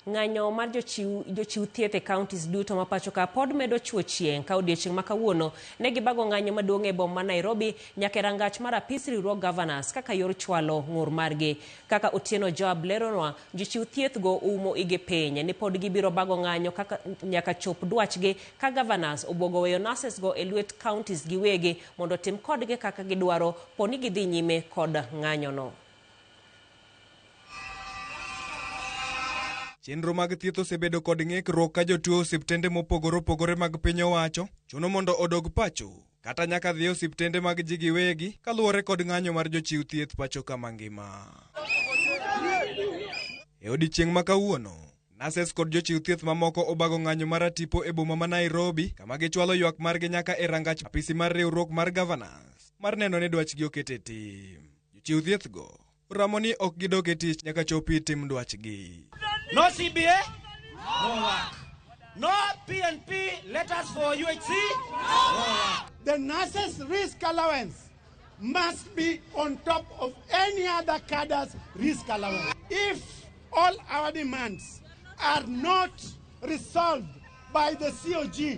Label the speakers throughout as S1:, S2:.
S1: ng'anyo mar jochiw thieth e counties duto ma pachoka pod medo chuo chieng' ka odiechieng' ma kawuono ne gibago ng'anyo maduong' e boma ma Nairobi nyaka e rangach mar apis riwruog Gavanas kaka yor chwalo ng'ur margi. Kaka Otieno Joab leronwa, jochiw thieth go umo igi piny ni pod gibiro bago ng'anyo kaka nyaka chop dwachgi ka Gavanas obwogo weyo nases go e lwet counties giwegi mondo tim kodgi kaka gidwaro poni gidhi nyime kod ng'anyono.
S2: Chenro mag thieth osebedo kod ng'ikruok ka jotuo osiptende mopogore opogore mag piny owacho chuno mondo odog pacho kata nyaka dhi osiptende mag ji giwegi kaluwore kod ng'anyo mar jochiw thieth pachoka mangima. E odiechieng' ma kawuono, nases kod jochiw thieth mamoko obago ng'anyo mar atipo e boma ma Nairobi kama gichwalo ywak margi nyaka e rangach apisi mar riwruok mar Gavanas mar neno ni dwachgi oket e tim. Jochiw thieth go ramo ni ok gidog e tich nyaka chopi tim dwachgi.
S3: No CBA, no work. No PNP letters for UHC, no work.
S4: The nurses' risk allowance must be on top of any other cadre's risk allowance. If all our demands are not resolved by the COG,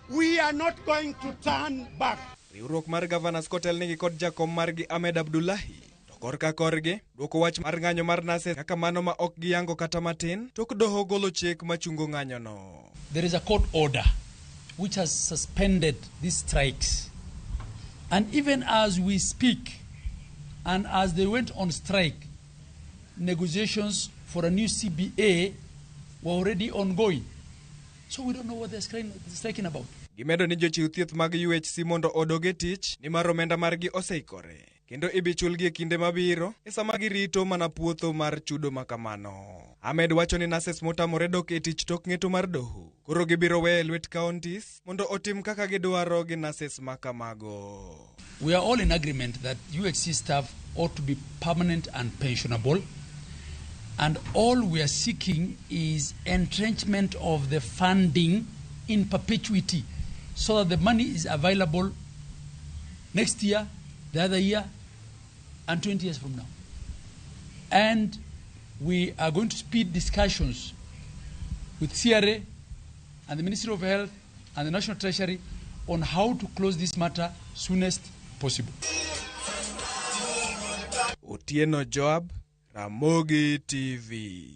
S4: we are not going to turn back.
S2: Riwruok mar Gavanas kotel nigi kod jakom margi Ahmed Abdullahi. Korka korge, dwoko wach mar ng'anyo mar nases kaka mano ma ok giyango kata matin, tok doho golo chik machungo ng'anyono.
S5: There is a court order which has suspended these strikes. And even as we speak, and as they went on strike, negotiations for a new CBA were already ongoing. So we don't know what they're striking about.
S2: Gimedo ni jochiw thieth mag UHC mondo odoge tich ni mar omenda margi oseikore. Kendo ibichulgi e kinde mabiro e sama girito mana puotho mar chudo makamano. Ahmed wacho ni nases motamore dok e tich tok ng'eto mar doho. Koro gibiro weyo lwet counties mondo otim kaka gidwaro gi nases makamago.
S5: We are all in agreement that UHC staff ought to be permanent and pensionable. And all we are seeking is entrenchment of the funding in perpetuity so that the money is available next year, the other year, and 20 years from now. And we are going to speed discussions with CRA and the Ministry of Health and the National Treasury on how to close this matter soonest possible.
S2: Otieno Joab, Ramogi TV.